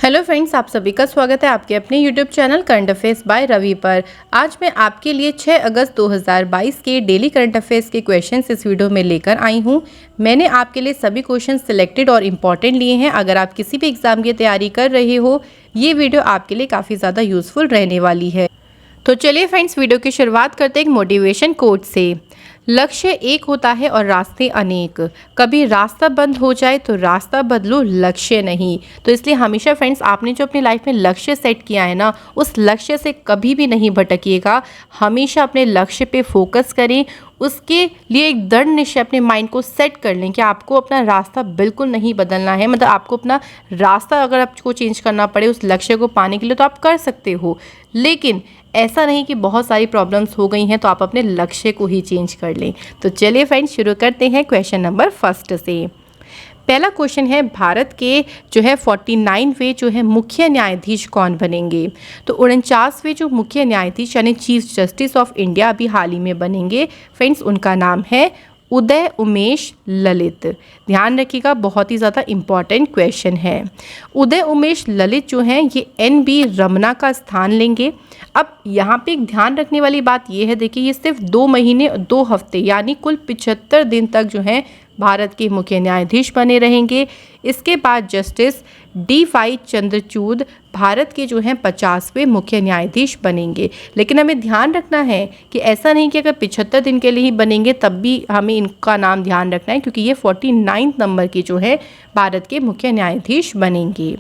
Hello friends, आप सभी का स्वागत है आपके अपने YouTube channel current affairs by Ravi पर। आज मैं आपके लिए 6 अगस्त 2022 के डेली करंट अफेयर्स के क्वेश्चंस इस वीडियो में लेकर आई हूं। मैंने आपके लिए सभी क्वेश्चन सिलेक्टेड और इम्पॉर्टेंट लिए हैं। अगर आप किसी भी एग्जाम की तैयारी कर रहे हो, ये वीडियो आपके लिए काफ़ी ज़्यादा यूजफुल रहने वाली है। तो चलिए फ्रेंड्स, वीडियो की शुरुआत करते हैं एक मोटिवेशन कोट से। लक्ष्य एक होता है और रास्ते अनेक। कभी रास्ता बंद हो जाए तो रास्ता बदलो, लक्ष्य नहीं। तो इसलिए हमेशा फ्रेंड्स, आपने जो अपनी लाइफ में लक्ष्य सेट किया है ना, उस लक्ष्य से कभी भी नहीं भटकिएगा। हमेशा अपने लक्ष्य पे फोकस करें। उसके लिए एक दृढ़ निश्चय अपने माइंड को सेट कर लें कि आपको अपना रास्ता बिल्कुल नहीं बदलना है। मतलब आपको अपना रास्ता अगर आपको चेंज करना पड़े उस लक्ष्य को पाने के लिए, तो आप कर सकते हो। लेकिन ऐसा नहीं कि बहुत सारी प्रॉब्लम्स हो गई हैं तो आप अपने लक्ष्य को ही चेंज कर लें। तो चलिए फ्रेंड्स, शुरू करते हैं क्वेश्चन नंबर फर्स्ट से। पहला क्वेश्चन है, भारत के जो है 49वें जो है मुख्य न्यायाधीश कौन बनेंगे? तो 49वें जो मुख्य न्यायाधीश यानी चीफ जस्टिस ऑफ इंडिया अभी हाल ही में बनेंगे फ्रेंड्स, उनका नाम है उदय उमेश ललित। ध्यान रखिएगा, बहुत ही ज़्यादा इम्पॉर्टेंट क्वेश्चन है। उदय उमेश ललित जो हैं ये NB रमना का स्थान लेंगे। अब यहाँ पे एक ध्यान रखने वाली बात ये है, देखिए ये सिर्फ 2 महीने 2 हफ्ते यानी कुल 75 दिन तक जो है भारत के मुख्य न्यायाधीश बने रहेंगे। इसके बाद जस्टिस D. चंद्रचूड़ भारत के जो हैं 50वें मुख्य न्यायाधीश बनेंगे। लेकिन हमें ध्यान रखना है कि ऐसा नहीं कि अगर 75 दिन के लिए ही बनेंगे तब भी हमें इनका नाम ध्यान रखना है, क्योंकि ये 49 नंबर के जो है भारत के मुख्य न्यायाधीश बनेंगे।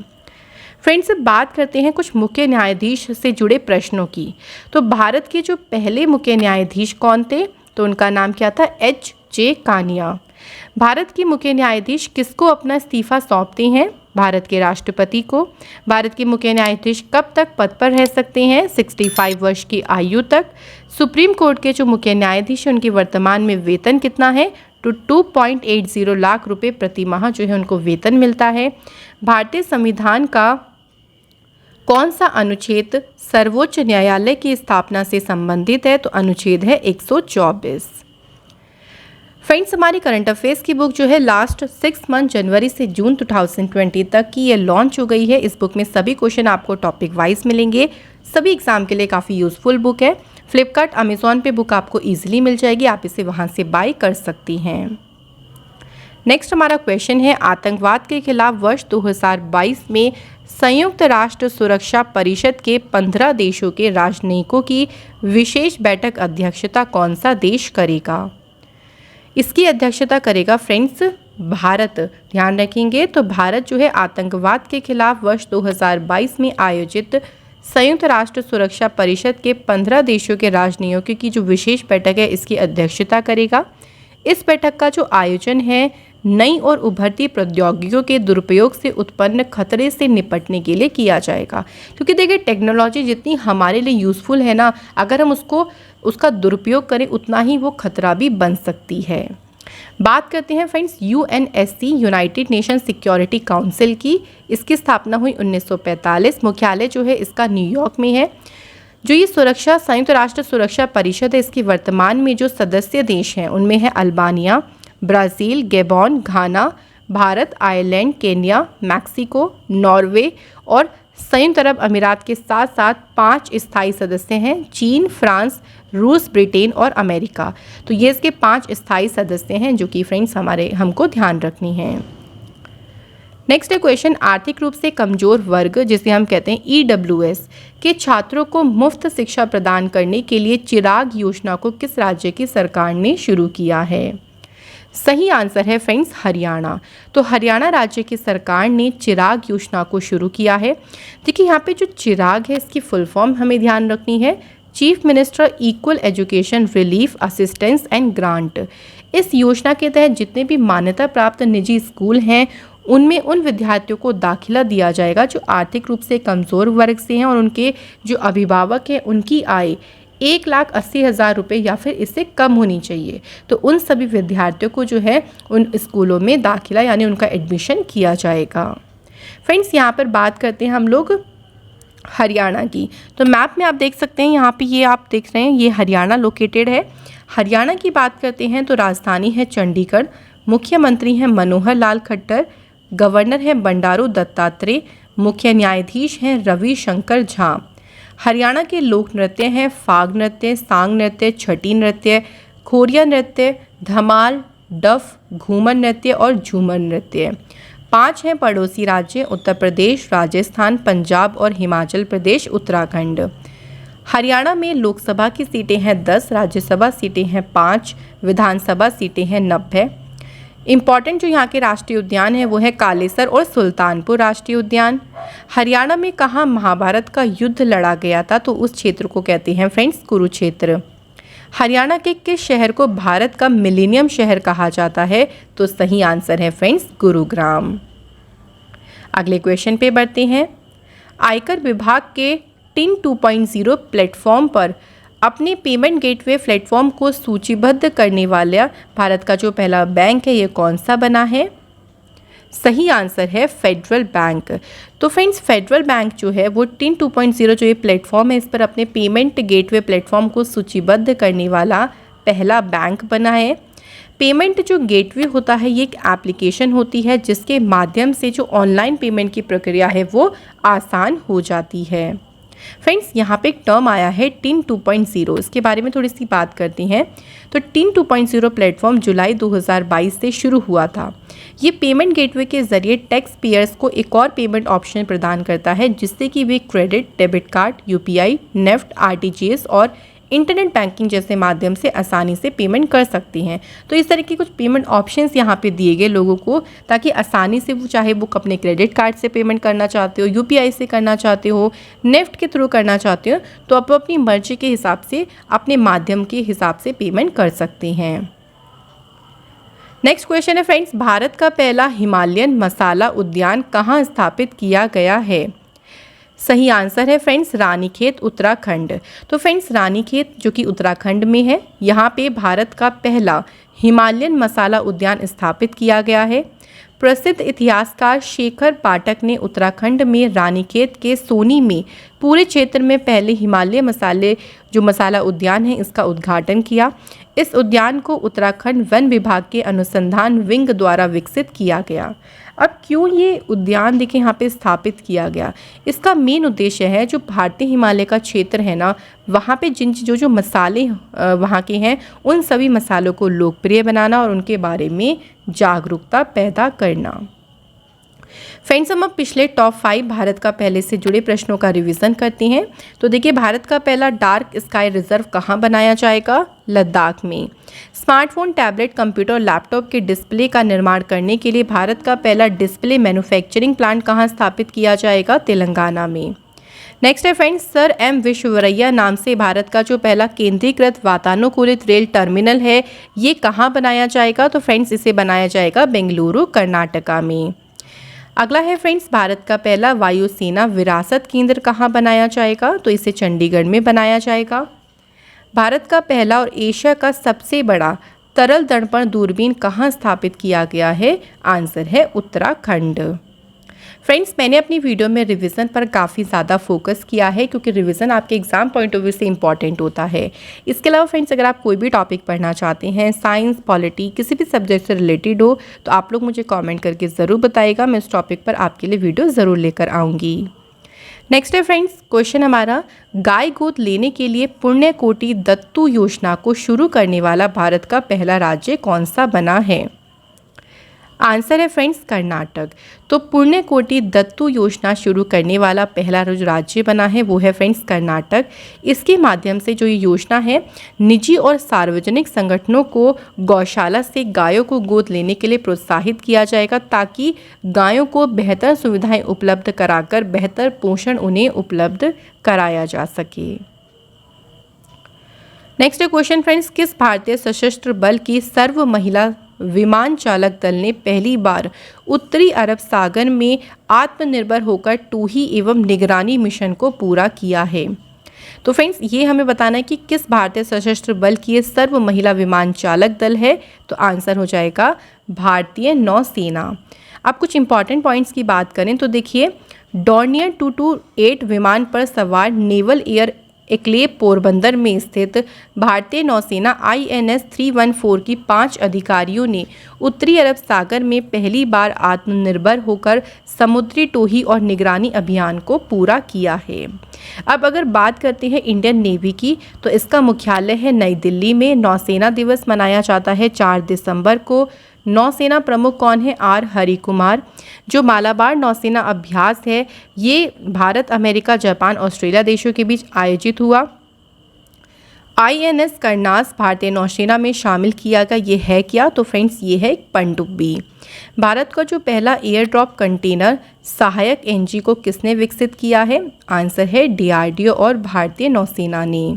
फ्रेंड्स, बात करते हैं कुछ मुख्य न्यायाधीश से जुड़े प्रश्नों की। तो भारत के जो पहले मुख्य न्यायाधीश कौन थे? तो उनका नाम क्या था? H.J. कानिया। भारत के मुख्य न्यायाधीश किसको अपना इस्तीफा सौंपते हैं? भारत के राष्ट्रपति को। भारत के मुख्य न्यायाधीश कब तक पद पर रह सकते हैं? 65 वर्ष की आयु तक। सुप्रीम कोर्ट के जो मुख्य न्यायाधीश हैं उनके वर्तमान में वेतन कितना है? तो 2.80 लाख रुपए प्रति माह जो है उनको वेतन मिलता है। भारतीय संविधान का कौन सा अनुच्छेद सर्वोच्च न्यायालय की स्थापना से संबंधित है? तो अनुच्छेद है 124। फ्रेंड्स, हमारी करंट अफेयर्स की बुक जो है लास्ट 6 मंथ जनवरी से जून 2020 तक की ये लॉन्च हो गई है। इस बुक में सभी क्वेश्चन आपको टॉपिक वाइज मिलेंगे। सभी एग्जाम के लिए काफ़ी यूजफुल बुक है। फ्लिपकार्ट, अमेजॉन पे बुक आपको ईजिली मिल जाएगी, आप इसे वहाँ से बाय कर सकती हैं। नेक्स्ट हमारा क्वेश्चन है, आतंकवाद के खिलाफ वर्ष 2022 में संयुक्त राष्ट्र सुरक्षा परिषद के 15 देशों के राजनयिकों की विशेष बैठक अध्यक्षता कौन सा देश करेगा? इसकी अध्यक्षता करेगा फ्रेंड्स भारत। ध्यान रखेंगे, तो भारत जो है आतंकवाद के खिलाफ वर्ष 2022 में आयोजित संयुक्त राष्ट्र सुरक्षा परिषद के 15 देशों के राजनयिकों की जो विशेष बैठक है इसकी अध्यक्षता करेगा। इस बैठक का जो आयोजन है नई और उभरती प्रौद्योगिकियों के दुरुपयोग से उत्पन्न खतरे से निपटने के लिए किया जाएगा। क्योंकि देखिए, टेक्नोलॉजी जितनी हमारे लिए यूज़फुल है ना, अगर हम उसका दुरुपयोग करें उतना ही वो खतरा भी बन सकती है। बात करते हैं friends UNSC United nation security council की। इसकी स्थापना हुई 1945। मुख्यालय जो है इसका न्यूयॉर्क में है। जो ये संयुक्त राष्ट्र सुरक्षा परिषद है, इसकी वर्तमान में जो सदस्य देश हैं उनमें है Albania, Brazil, Gabon, Ghana, Bharat, Ireland, Kenya, Mexico, Norway और संयुक्त अरब अमीरात के साथ साथ 5 स्थायी सदस्य हैं, चीन, फ्रांस, रूस, ब्रिटेन और अमेरिका। तो ये इसके 5 स्थायी सदस्य हैं जो कि फ्रेंड्स हमको ध्यान रखनी है। नेक्स्ट है क्वेश्चन, आर्थिक रूप से कमजोर वर्ग जिसे हम कहते हैं EWS के छात्रों को मुफ्त शिक्षा प्रदान करने के लिए चिराग योजना को किस राज्य की सरकार ने शुरू किया है? सही आंसर है फ्रेंड्स हरियाणा। तो हरियाणा राज्य की सरकार ने चिराग योजना को शुरू किया है। देखिए, यहाँ पे जो चिराग है इसकी फुल फॉर्म हमें ध्यान रखनी है, chief minister equal education relief assistance and grant. इस योजना के तहत जितने भी मान्यता प्राप्त निजी स्कूल हैं उनमें उन विद्यार्थियों को दाखिला दिया जाएगा जो आर्थिक रूप से कमज़ोर वर्ग से हैं और उनके जो अभिभावक हैं उनकी आय 1,80,000 रुपये या फिर इससे कम होनी चाहिए। तो उन सभी विद्यार्थियों को जो है उन स्कूलों में दाखिला यानी उनका एडमिशन किया जाएगा। फ्रेंड्स, यहाँ पर बात करते हैं हम लोग हरियाणा की। तो मैप में आप देख सकते हैं, यहाँ पे ये आप देख रहे हैं ये हरियाणा लोकेटेड है। हरियाणा की बात करते हैं तो राजधानी है चंडीगढ़, मुख्यमंत्री हैं मनोहर लाल खट्टर, गवर्नर हैं बंडारू दत्तात्रेय, मुख्य न्यायाधीश हैं रविशंकर झा। हरियाणा के लोक नृत्य हैं फाग नृत्य, सांग नृत्य, छठी नृत्य, खोरिया नृत्य, धमाल, डफ, घूमर नृत्य और झूमर नृत्य। 5 हैं पड़ोसी राज्य उत्तर प्रदेश, राजस्थान, पंजाब और हिमाचल प्रदेश, उत्तराखंड। हरियाणा में लोकसभा की सीटें हैं 10, राज्यसभा सीटें हैं 5, विधानसभा सीटें हैं 90। इम्पॉर्टेंट जो यहाँ के राष्ट्रीय उद्यान है वो है कालेसर और सुल्तानपुर राष्ट्रीय उद्यान। हरियाणा में कहाँ महाभारत का युद्ध लड़ा गया था, तो उस क्षेत्र को कहते हैं फ्रेंड्स कुरुक्षेत्र। हरियाणा के किस शहर को भारत का मिलेनियम शहर कहा जाता है, तो सही आंसर है फ्रेंड्स गुरुग्राम। अगले क्वेश्चन पे बढ़ते हैं। आयकर विभाग के टिन 2.0 प्लेटफॉर्म पर अपने पेमेंट गेटवे प्लेटफॉर्म को सूचीबद्ध करने वाला भारत का जो पहला बैंक है ये कौन सा बना है? सही आंसर है फेडरल बैंक। तो फ्रेंड्स फेडरल बैंक जो है वो टिन 2.0 जो ये प्लेटफॉर्म है इस पर अपने पेमेंट गेटवे प्लेटफॉर्म को सूचीबद्ध करने वाला पहला बैंक बना है। पेमेंट जो गेटवे होता है ये एक एप्लीकेशन होती है जिसके माध्यम से जो ऑनलाइन पेमेंट की प्रक्रिया है वो आसान हो जाती है। फ्रेंड्स यहाँ पे एक टर्म आया है टिन 2.0, इसके बारे में थोड़ी सी बात करते हैं। तो टिन 2.0 प्लेटफॉर्म जुलाई 2022 से शुरू हुआ था। ये पेमेंट गेटवे के जरिए टैक्स पेयर्स को एक और पेमेंट ऑप्शन प्रदान करता है जिससे कि वे credit, debit card, UPI, NEFT, RTGS और इंटरनेट बैंकिंग जैसे माध्यम से आसानी से पेमेंट कर सकती हैं। तो इस तरह के कुछ पेमेंट ऑप्शंस यहाँ पे दिए गए लोगों को ताकि आसानी से वो चाहे वो अपने क्रेडिट कार्ड से पेमेंट करना चाहते हो, यूपीआई से करना चाहते हो, नेफ्ट के थ्रू करना चाहते हो, तो आप अपनी मर्जी के हिसाब से अपने माध्यम के हिसाब से पेमेंट कर सकते हैं। नेक्स्ट क्वेश्चन है फ्रेंड्स, भारत का पहला हिमालयन मसाला उद्यान कहाँ स्थापित किया गया है? सही आंसर है फ्रेंड्स रानीखेत, उत्तराखंड। तो फ्रेंड्स रानीखेत जो कि उत्तराखंड में है, यहाँ पे भारत का पहला हिमालयन मसाला उद्यान स्थापित किया गया है। प्रसिद्ध इतिहासकार शेखर पाठक ने उत्तराखंड में रानीखेत के सोनी में पूरे क्षेत्र में पहले हिमालय मसाला उद्यान है इसका उद्घाटन किया। इस उद्यान को उत्तराखंड वन विभाग के अनुसंधान विंग द्वारा विकसित किया गया। अब क्यों ये उद्यान देखें यहाँ पे स्थापित किया गया, इसका मेन उद्देश्य है जो भारतीय हिमालय का क्षेत्र है ना, वहाँ पे जो मसाले वहाँ के हैं उन सभी मसालों को लोकप्रिय बनाना और उनके बारे में जागरूकता पैदा करना। फ्रेंड्स हम अब पिछले टॉप 5 भारत का पहले से जुड़े प्रश्नों का रिवीजन करते हैं। तो देखिए भारत का पहला डार्क स्काई रिजर्व कहाँ बनाया जाएगा? लद्दाख में। स्मार्टफोन, टैबलेट, कंप्यूटर और लैपटॉप के डिस्प्ले का निर्माण करने के लिए भारत का पहला डिस्प्ले मैन्युफैक्चरिंग प्लांट कहाँ स्थापित किया जाएगा? तेलंगाना में। नेक्स्ट है फ्रेंड्स, सर एम विश्वेश्वरैया नाम से भारत का जो पहला केंद्रीकृत वातानुकूलित रेल टर्मिनल है ये कहाँ बनाया जाएगा? तो फ्रेंड्स इसे बनाया जाएगा बेंगलुरु, कर्नाटका में। अगला है फ्रेंड्स, भारत का पहला वायुसेना विरासत केंद्र कहाँ बनाया जाएगा? तो इसे चंडीगढ़ में बनाया जाएगा। भारत का पहला और एशिया का सबसे बड़ा तरल दर्पण दूरबीन कहाँ स्थापित किया गया है? आंसर है उत्तराखंड। फ्रेंड्स मैंने अपनी वीडियो में रिवीजन पर काफ़ी ज़्यादा फोकस किया है क्योंकि रिवीजन आपके एग्जाम पॉइंट ऑफ व्यू से इंपॉर्टेंट होता है। इसके अलावा फ्रेंड्स अगर आप कोई भी टॉपिक पढ़ना चाहते हैं, साइंस, पॉलिटी, किसी भी सब्जेक्ट से रिलेटेड हो, तो आप लोग मुझे कमेंट करके ज़रूर बताइएगा। मैं इस टॉपिक पर आपके लिए वीडियो ज़रूर लेकर आऊँगी। नेक्स्ट है फ्रेंड्स क्वेश्चन हमारा, गाय गोद लेने के लिए पुण्यकोटि दत्तू योजना को शुरू करने वाला भारत का पहला राज्य कौन सा बना है? आंसर है फ्रेंड्स कर्नाटक। तो पुण्यकोटि दत्तू योजना शुरू करने वाला पहला जो राज्य बना है वो है फ्रेंड्स कर्नाटक। इसके माध्यम से जो ये योजना है निजी और सार्वजनिक संगठनों को गौशाला से गायों को गोद लेने के लिए प्रोत्साहित किया जाएगा ताकि गायों को बेहतर सुविधाएं उपलब्ध कराकर बेहतर पोषण उन्हें उपलब्ध कराया जा सके। नेक्स्ट क्वेश्चन फ्रेंड्स, किस भारतीय सशस्त्र बल की सर्व महिला विमान चालक दल ने पहली बार उत्तरी अरब सागर में आत्मनिर्भर होकर टूही एवं निगरानी मिशन को पूरा किया है? तो फ्रेंड्स ये हमें बताना है कि किस भारतीय सशस्त्र बल की ये सर्व महिला विमान चालक दल है। तो आंसर हो जाएगा भारतीय नौसेना। अब कुछ इंपॉर्टेंट पॉइंट्स की बात करें तो देखिए, डॉर्नियर 228 विमान पर सवार नेवल एयर एक्लेव पोरबंदर में स्थित भारतीय नौसेना INS 314 की 5 अधिकारियों ने उत्तरी अरब सागर में पहली बार आत्मनिर्भर होकर समुद्री टोही और निगरानी अभियान को पूरा किया है। अब अगर बात करते हैं इंडियन नेवी की, तो इसका मुख्यालय है नई दिल्ली में। नौसेना दिवस मनाया जाता है 4 दिसंबर को। नौसेना प्रमुख कौन है? आर हरिकुमार। जो मालाबार नौसेना अभ्यास है ये भारत, अमेरिका, जापान, ऑस्ट्रेलिया देशों के बीच आयोजित हुआ। INS करनास भारतीय नौसेना में शामिल किया गया। ये है क्या? तो फ्रेंड्स ये है एक पनडुब्बी। भारत का जो पहला एयर ड्रॉप कंटेनर सहायक NG को किसने विकसित किया है? आंसर है DRDO और भारतीय नौसेना ने।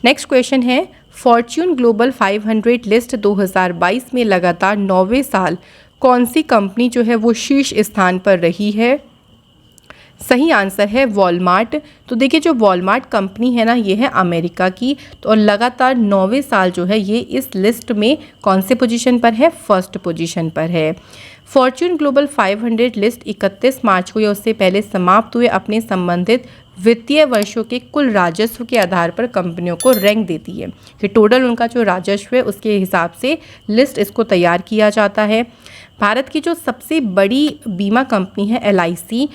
नेक्स्ट क्वेश्चन है, फॉर्च्यून ग्लोबल 500 लिस्ट 2022 में लगातार 9वें साल कौन सी कंपनी जो है वो शीर्ष स्थान पर रही है? सही आंसर है वॉलमार्ट। तो देखिए जो वॉलमार्ट कंपनी है ना, ये है अमेरिका की। तो और लगातार 9वें साल जो है ये इस लिस्ट में कौन से पोजीशन पर है? फर्स्ट पोजीशन पर है। फॉर्च्यून ग्लोबल 500 लिस्ट 31 मार्च को या उससे पहले समाप्त हुए अपने संबंधित वित्तीय वर्षों के कुल राजस्व के आधार पर कंपनियों को रैंक देती है कि टोटल उनका जो राजस्व है उसके हिसाब से लिस्ट इसको तैयार किया जाता है। भारत की जो सबसे बड़ी बीमा कंपनी है LIC,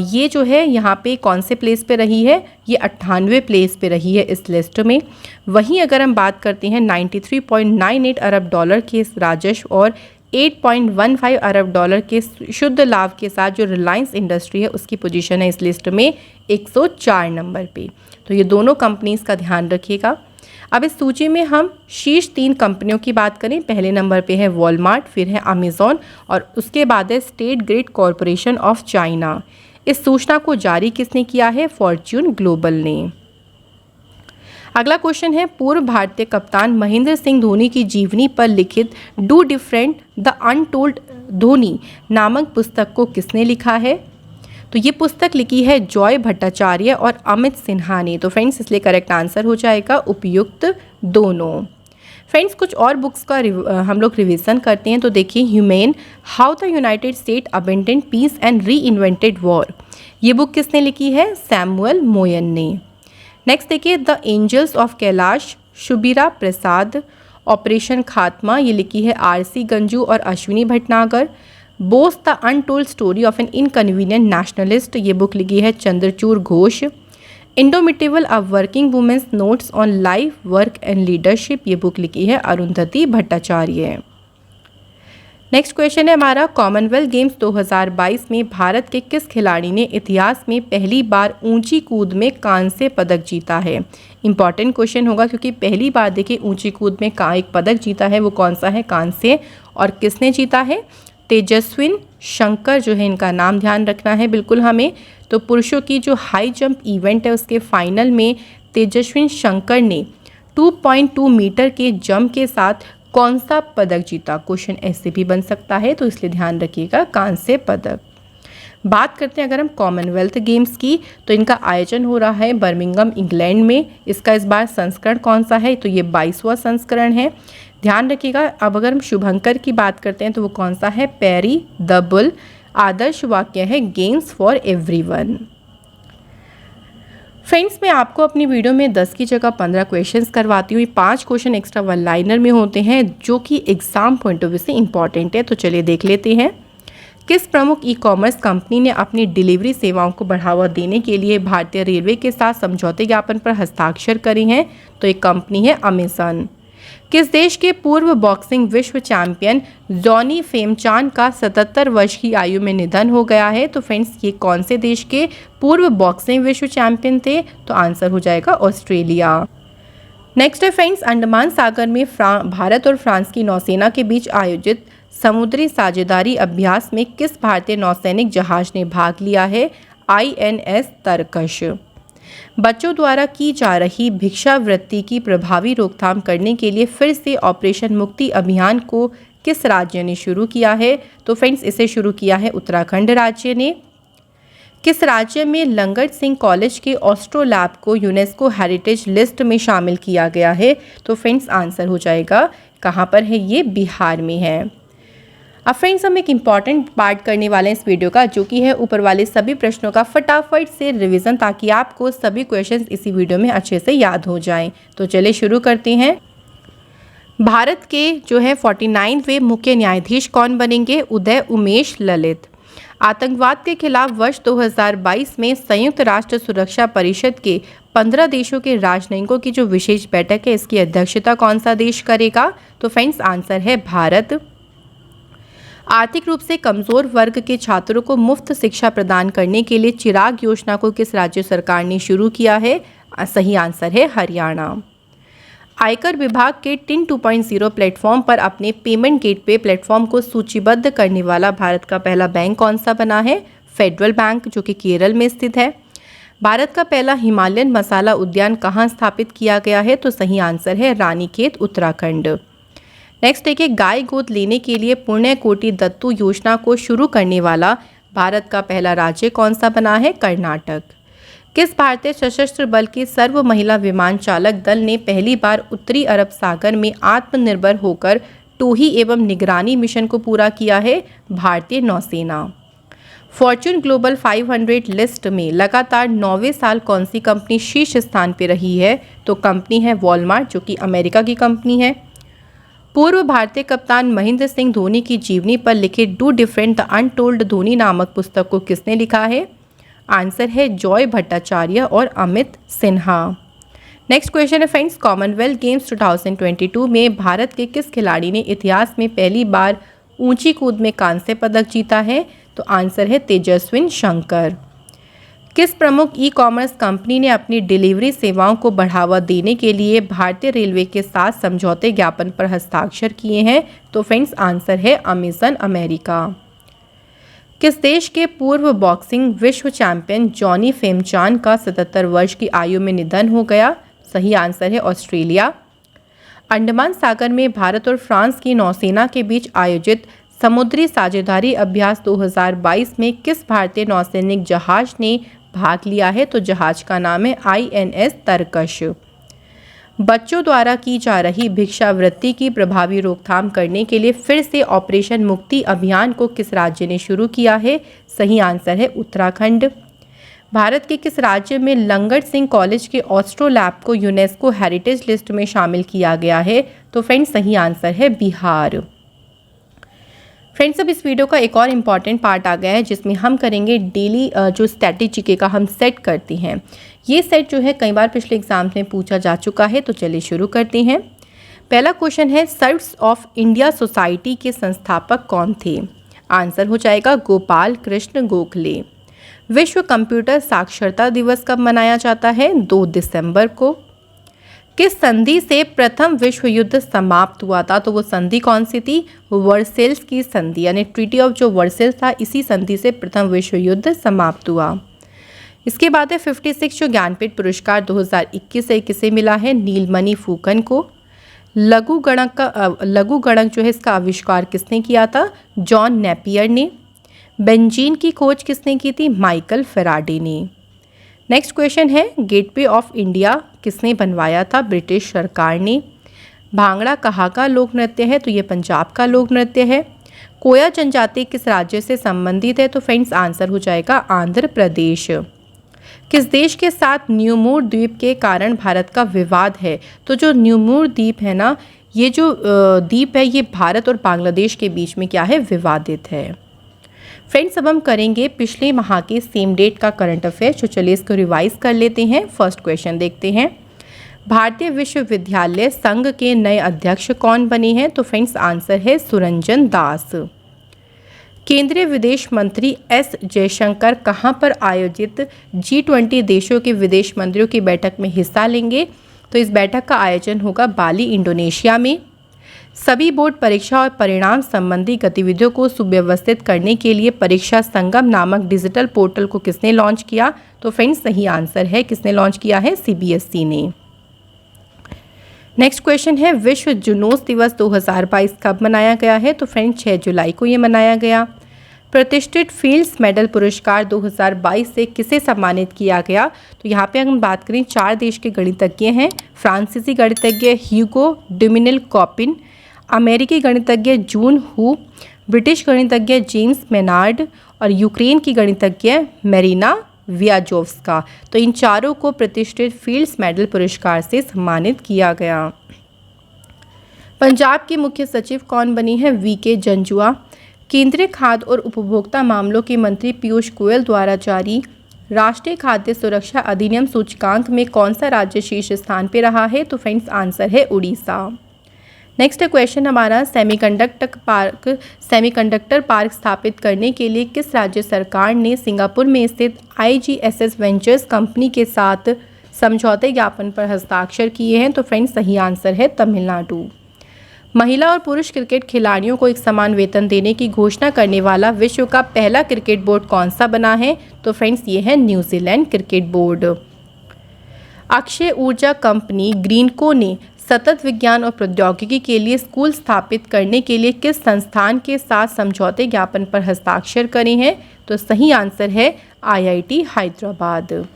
ये जो है यहाँ पे कौन से प्लेस पे रही है? ये 98वें प्लेस पे रही है इस लिस्ट में। वहीं अगर हम बात करते हैं 93.98 अरब डॉलर के राजस्व और 8.15 अरब डॉलर के शुद्ध लाभ के साथ जो रिलायंस इंडस्ट्री है उसकी पोजीशन है इस लिस्ट में 104 नंबर पे। तो ये दोनों कंपनीज का ध्यान रखिएगा। अब इस सूची में हम शीर्ष 3 कंपनियों की बात करें। पहले नंबर पे है वॉलमार्ट, फिर है अमेज़ॉन और उसके बाद है state grid corporation of China. इस सूचना को जारी किसने किया है? फॉर्च्यून ग्लोबल ने। अगला क्वेश्चन है, पूर्व भारतीय कप्तान महेंद्र सिंह धोनी की जीवनी पर लिखित do different the untold Dhoni नामक पुस्तक को किसने लिखा है? तो ये पुस्तक लिखी है जॉय भट्टाचार्य और अमित सिन्हा ने। तो फ्रेंड्स इसलिए करेक्ट आंसर हो जाएगा उपयुक्त दोनों। फ्रेंड्स कुछ और बुक्स का हम लोग रिवीजन करते हैं। तो देखिए humane, how the united state abandon peace and reinvented war, ये बुक किसने लिखी है? सैमुअल मोयन ने। नेक्स्ट देखिए the angels of Kailash, Shubira Prasad. Operation Khatma, ये लिखी है RC गंजू और Ashwini Bhatnagar. Bose the untold story of an inconvenient nationalist, ये बुक लिखी है Chandrachur Ghosh. Indomitable a working women's notes on life, work and leadership, ये बुक लिखी है अरुंधति भट्टाचार्य। नेक्स्ट क्वेश्चन है हमारा, कॉमनवेल्थ गेम्स 2022 में भारत के किस खिलाड़ी ने इतिहास में पहली बार ऊंची कूद में कांस्य पदक जीता है? इंपॉर्टेंट क्वेश्चन होगा क्योंकि पहली बार देखिए ऊंची कूद में एक पदक जीता है, वो कौन सा है? कांस्य। और किसने जीता है? तेजस्विन शंकर जो है, इनका नाम ध्यान रखना है बिल्कुल हमें। तो पुरुषों की जो हाई जंप इवेंट है उसके फाइनल में तेजस्विन शंकर ने 2.2 मीटर के जंप के साथ कौन सा पदक जीता? क्वेश्चन ऐसे भी बन सकता है, तो इसलिए ध्यान रखिएगा कांस्य पदक। बात करते हैं अगर हम कॉमनवेल्थ गेम्स की, तो इनका आयोजन हो रहा है बर्मिंघम इंग्लैंड में। इसका इस बार संस्करण कौन सा है? तो ये 22वां संस्करण है, ध्यान रखिएगा। अब अगर हम शुभंकर की बात करते हैं तो वो कौन सा है? Peri the bull. आदर्श वाक्य है गेम्स फॉर एवरीवन। फ्रेंड्स मैं आपको अपनी वीडियो में 10 की जगह 15 क्वेश्चंस करवाती हूँ। 5 क्वेश्चन एक्स्ट्रा वन लाइनर में होते हैं जो कि एग्जाम पॉइंट ऑफ व्यू से इंपॉर्टेंट है। तो चलिए देख लेते हैं। किस प्रमुख ई-कॉमर्स कंपनी ने अपनी डिलीवरी सेवाओं को बढ़ावा देने के लिए भारतीय रेलवे के साथ समझौते ज्ञापन पर हस्ताक्षर करे हैं? तो एक कंपनी है अमेज़न। किस देश के पूर्व बॉक्सिंग विश्व चैंपियन जॉनी फेमचान का 77 वर्ष की आयु में निधन हो गया है? तो फ्रेंड्स ये कौन से देश के पूर्व बॉक्सिंग विश्व चैंपियन थे? तो आंसर हो जाएगा ऑस्ट्रेलिया। नेक्स्ट है फ्रेंड्स, अंडमान सागर में भारत और फ्रांस की नौसेना के बीच आयोजित समुद्री साझेदारी अभ्यास में किस भारतीय नौसैनिक जहाज ने भाग लिया है? INS तरकश। बच्चों द्वारा की जा रही भिक्षावृत्ति की प्रभावी रोकथाम करने के लिए फिर से ऑपरेशन मुक्ति अभियान को किस राज्य ने शुरू किया है? तो फ्रेंड्स इसे शुरू किया है उत्तराखंड राज्य ने। किस राज्य में लंगट सिंह कॉलेज के ऑस्ट्रोलैब को यूनेस्को हेरिटेज लिस्ट में शामिल किया गया है? तो फ्रेंड्स आंसर हो जाएगा कहाँ पर है? ये बिहार में है। अब फ्रेंड्स हम एक इम्पॉर्टेंट पार्ट करने वाले हैं इस वीडियो का, जो कि है ऊपर वाले सभी प्रश्नों का फटाफट से रिवीजन, ताकि आपको सभी क्वेश्चंस इसी वीडियो में अच्छे से याद हो जाएं। तो चलिए शुरू करते हैं। भारत के जो है 49वें मुख्य न्यायाधीश कौन बनेंगे? उदय उमेश ललित। आतंकवाद के खिलाफ वर्ष 2022 में संयुक्त राष्ट्र सुरक्षा परिषद के 15 देशों के राजनयिकों की जो विशेष बैठक है, इसकी अध्यक्षता कौन सा देश करेगा? तो फ्रेंड्स आंसर है भारत। आर्थिक रूप से कमजोर वर्ग के छात्रों को मुफ्त शिक्षा प्रदान करने के लिए चिराग योजना को किस राज्य सरकार ने शुरू किया है? सही आंसर है हरियाणा। आयकर विभाग के टिन 2.0 प्लेटफॉर्म पर अपने पेमेंट गेटवे प्लेटफॉर्म को सूचीबद्ध करने वाला भारत का पहला बैंक कौन सा बना है? फेडरल बैंक, जो कि केरल में स्थित है। भारत का पहला हिमालयन मसाला उद्यान कहाँ स्थापित किया गया है? तो सही आंसर है रानीखेत, उत्तराखंड। नेक्स्ट देखिए, गाय गोद लेने के लिए पुण्य कोटि दत्तू योजना को शुरू करने वाला भारत का पहला राज्य कौन सा बना है? कर्नाटक। किस भारतीय सशस्त्र बल के सर्व महिला विमान चालक दल ने पहली बार उत्तरी अरब सागर में आत्मनिर्भर होकर टोही एवं निगरानी मिशन को पूरा किया है? भारतीय नौसेना। फॉर्च्यून ग्लोबल 500 लिस्ट में लगातार 9वें साल कौन सी कंपनी शीर्ष स्थान पर रही है? तो कंपनी है वॉलमार्ट, जो कि अमेरिका की कंपनी है। पूर्व भारतीय कप्तान महेंद्र सिंह धोनी की जीवनी पर लिखे do different the untold Dhoni नामक पुस्तक को किसने लिखा है? आंसर है जॉय भट्टाचार्य और अमित सिन्हा। नेक्स्ट क्वेश्चन है फ्रेंड्स, कॉमनवेल्थ गेम्स 2022 में भारत के किस खिलाड़ी ने इतिहास में पहली बार ऊंची कूद में कांस्य पदक जीता है? तो आंसर है तेजस्विन शंकर। किस प्रमुख ई कॉमर्स कंपनी ने अपनी डिलीवरी सेवाओं को बढ़ावा देने के लिए भारतीय रेलवे के साथ समझौते ज्ञापन पर हस्ताक्षर किए हैं? तो फ्रेंड्स आंसर है अमेजन अमेरिका। किस देश के पूर्व बॉक्सिंग विश्व चैंपियन जॉनी फेमचान का 77 वर्ष की आयु में निधन हो गया? सही आंसर है ऑस्ट्रेलिया। अंडमान सागर में भारत और फ्रांस की नौसेना के बीच आयोजित समुद्री साझेदारी अभ्यास 2022 में किस भारतीय नौसैनिक जहाज ने भाग लिया है? तो जहाज का नाम है INS तरकश। बच्चों द्वारा की जा रही भिक्षावृत्ति की प्रभावी रोकथाम करने के लिए फिर से ऑपरेशन मुक्ति अभियान को किस राज्य ने शुरू किया है? सही आंसर है उत्तराखंड। भारत के किस राज्य में लंगट सिंह कॉलेज के ऑस्ट्रोलैब को यूनेस्को हेरिटेज लिस्ट में शामिल किया गया है? तो फ्रेंड्स सही आंसर है बिहार। फ्रेंड्स अब इस वीडियो का एक और इम्पॉर्टेंट पार्ट आ गया है, जिसमें हम करेंगे डेली जो स्टैटिक जीके का हम सेट करते हैं। ये सेट जो है कई बार पिछले एग्जाम में पूछा जा चुका है। तो चलिए शुरू करते हैं। पहला क्वेश्चन है, सर्व्स ऑफ इंडिया सोसाइटी के संस्थापक कौन थे? आंसर हो जाएगा गोपाल कृष्ण गोखले। विश्व कंप्यूटर साक्षरता दिवस कब मनाया जाता है? 2 दिसंबर को। किस संधि से प्रथम विश्व युद्ध समाप्त हुआ था? तो वो संधि कौन सी थी? वर्सेल्स की संधि, यानी ट्रीटी ऑफ जो वर्सेल्स था, इसी संधि से प्रथम विश्व युद्ध समाप्त हुआ। इसके बाद है 56 जो ज्ञानपीठ पुरस्कार 2021 से किसे मिला है? नीलमणि फूकन को। लघु गणक जो है इसका आविष्कार किसने किया था? जॉन नेपियर ने। बेंजीन की खोज किसने की थी? माइकल फेराडे ने। नेक्स्ट क्वेश्चन है, गेटवे ऑफ इंडिया किसने बनवाया था? ब्रिटिश सरकार ने। भांगड़ा कहाँ का लोक नृत्य है? तो ये पंजाब का लोक नृत्य है। कोया जनजाति किस राज्य से संबंधित है? तो फ्रेंड्स आंसर हो जाएगा आंध्र प्रदेश। किस देश के साथ न्यूमूर द्वीप के कारण भारत का विवाद है? तो जो न्यूमूर द्वीप है ना, ये जो द्वीप है, ये भारत और बांग्लादेश के बीच में क्या है? विवादित है। फ्रेंड्स अब हम करेंगे पिछले माह के सेम डेट का करंट अफेयर। तो चलिए इसको रिवाइज कर लेते हैं। फर्स्ट क्वेश्चन देखते हैं, भारतीय विश्वविद्यालय संघ के नए अध्यक्ष कौन बने हैं? तो फ्रेंड्स आंसर है सुरंजन दास। केंद्रीय विदेश मंत्री एस जयशंकर कहां पर आयोजित G20 देशों के विदेश मंत्रियों की बैठक में हिस्सा लेंगे? तो इस बैठक का आयोजन होगा बाली, इंडोनेशिया में। सभी बोर्ड परीक्षा और परिणाम संबंधी गतिविधियों को सुव्यवस्थित करने के लिए परीक्षा संगम नामक डिजिटल पोर्टल को किसने लॉन्च किया? तो फ्रेंड्स सही आंसर है किसने लॉन्च किया है? CBSE ने। नेक्स्ट क्वेश्चन है, विश्व जुनूस दिवस 2022 कब मनाया गया है? तो फ्रेंड्स 6 जुलाई को ये मनाया गया। प्रतिष्ठित फील्ड्स मेडल पुरस्कार 2022 से किसे सम्मानित किया गया? तो यहाँ पे हम बात करें 4 देश के गणितज्ञ हैं। फ्रांसीसी गणितज्ञ ह्यूगो डुमिनिल कॉपिन, अमेरिकी गणितज्ञ जून हू, ब्रिटिश गणितज्ञ जेम्स मेनार्ड और यूक्रेन की गणितज्ञ मेरिना वियाजोव्स्का। तो इन चारों को प्रतिष्ठित फील्ड्स मेडल पुरस्कार से सम्मानित किया गया। पंजाब के मुख्य सचिव कौन बनी है? वीके जंजुआ। केंद्रीय खाद्य और उपभोक्ता मामलों के मंत्री पीयूष गोयल द्वारा जारी राष्ट्रीय खाद्य सुरक्षा अधिनियम सूचकांक में कौन सा राज्य शीर्ष स्थान पर रहा है? तो फ्रेंड्स आंसर है उड़ीसा। नेक्स्ट क्वेश्चन हमारा, सेमीकंडक्टर पार्क स्थापित करने के लिए किस राज्य सरकार ने सिंगापुर में स्थित IGSS वेंचर्स कंपनी के साथ समझौते ज्ञापन पर हस्ताक्षर किए हैं? तो फ्रेंड्स सही आंसर है तमिलनाडु। महिला और पुरुष क्रिकेट खिलाड़ियों को एक समान वेतन देने की घोषणा करने वाला विश्व का पहला क्रिकेट बोर्ड कौन सा बना है? तो फ्रेंड्स ये है न्यूजीलैंड क्रिकेट बोर्ड। अक्षय ऊर्जा कंपनी ग्रीनको ने सतत विज्ञान और प्रौद्योगिकी के लिए स्कूल स्थापित करने के लिए किस संस्थान के साथ समझौते ज्ञापन पर हस्ताक्षर करे हैं? तो सही आंसर है IIT हैदराबाद।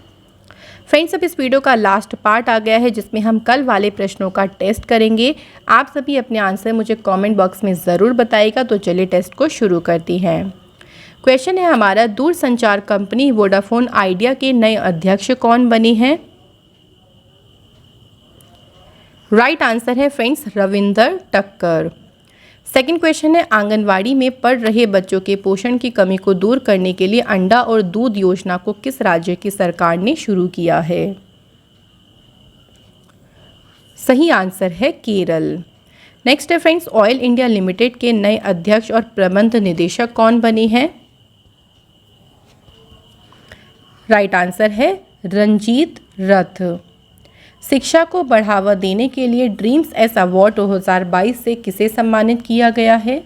फ्रेंड्स, अब इस वीडियो का लास्ट पार्ट आ गया है जिसमें हम कल वाले प्रश्नों का टेस्ट करेंगे। आप सभी अपने आंसर मुझे कमेंट बॉक्स में ज़रूर बताइएगा। तो चलिए टेस्ट को शुरू करती हैं। क्वेश्चन है हमारा, दूरसंचार कंपनी वोडाफोन आइडिया के नए अध्यक्ष कौन बने हैं? राइट आंसर है फ्रेंड्स रविंदर टक्कर। सेकंड क्वेश्चन है, आंगनवाड़ी में पढ़ रहे बच्चों के पोषण की कमी को दूर करने के लिए अंडा और दूध योजना को किस राज्य की सरकार ने शुरू किया है? सही आंसर है केरल। नेक्स्ट है फ्रेंड्स, ऑयल इंडिया लिमिटेड के नए अध्यक्ष और प्रबंध निदेशक कौन बने हैं? राइट आंसर है रंजीत रथ। शिक्षा को बढ़ावा देने के लिए ड्रीम्स एस अवार्ड 2022 से किसे सम्मानित किया गया है?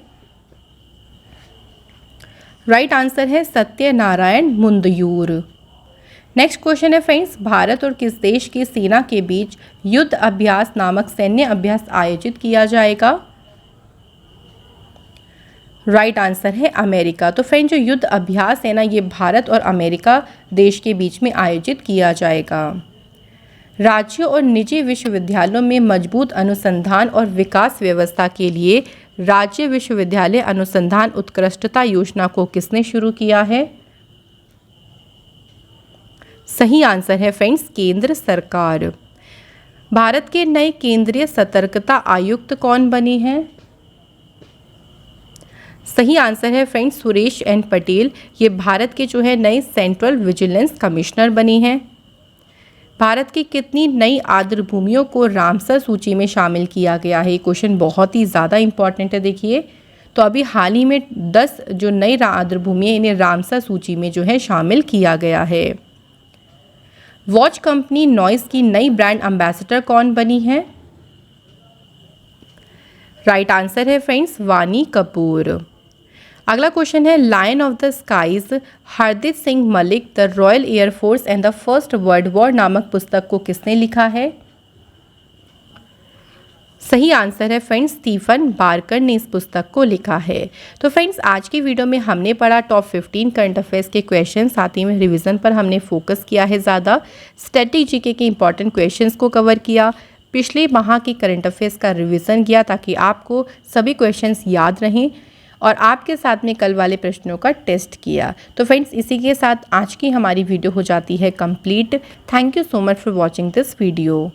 राइट आंसर है सत्यनारायण मुंदयूर। नेक्स्ट क्वेश्चन है फ्रेंड्स, भारत और किस देश की सेना के बीच युद्ध अभ्यास नामक सैन्य अभ्यास आयोजित किया जाएगा? राइट आंसर है अमेरिका। तो फ्रेंड, जो युद्ध अभ्यास है ना, ये भारत और अमेरिका देश के बीच में आयोजित किया जाएगा। राज्यों और निजी विश्वविद्यालयों में मजबूत अनुसंधान और विकास व्यवस्था के लिए राज्य विश्वविद्यालय अनुसंधान उत्कृष्टता योजना को किसने शुरू किया है? सही आंसर है फ्रेंड्स केंद्र सरकार। भारत के नए केंद्रीय सतर्कता आयुक्त कौन बने हैं? सही आंसर है फ्रेंड्स सुरेश एन पटेल। ये भारत के जो है नए सेंट्रल विजिलेंस कमिश्नर बने हैं। भारत की कितनी नई आर्द्र भूमियों को रामसर सूची में शामिल किया गया है? ये क्वेश्चन बहुत ही ज़्यादा इंपॉर्टेंट है। देखिए, तो अभी हाल ही में 10 जो नई आर्द्र भूमि है इन्हें रामसर सूची में जो है शामिल किया गया है। वॉच कंपनी नॉइस की नई ब्रांड एम्बेसडर कौन बनी है? राइट आंसर है फ्रेंड्स वानी कपूर। अगला क्वेश्चन है, lion of the skies Hardeep Singh Malik the royal air force and the first world war नामक पुस्तक को किसने लिखा है? सही आंसर है फ्रेंड्स स्टीफन बार्कर ने इस पुस्तक को लिखा है। तो फ्रेंड्स, आज की वीडियो में हमने पढ़ा टॉप 15 करंट अफेयर्स के क्वेश्चन, साथ ही में रिवीजन पर हमने फोकस किया है ज़्यादा। स्टैटिक जीके के इंपॉर्टेंट क्वेश्चंस को कवर किया, पिछले माह की करंट अफेयर्स का रिवीजन किया ताकि आपको सभी क्वेश्चंस याद रहें, और आपके साथ में कल वाले प्रश्नों का टेस्ट किया। तो फ्रेंड्स, इसी के साथ आज की हमारी वीडियो हो जाती है complete. Thank you so much for watching this video.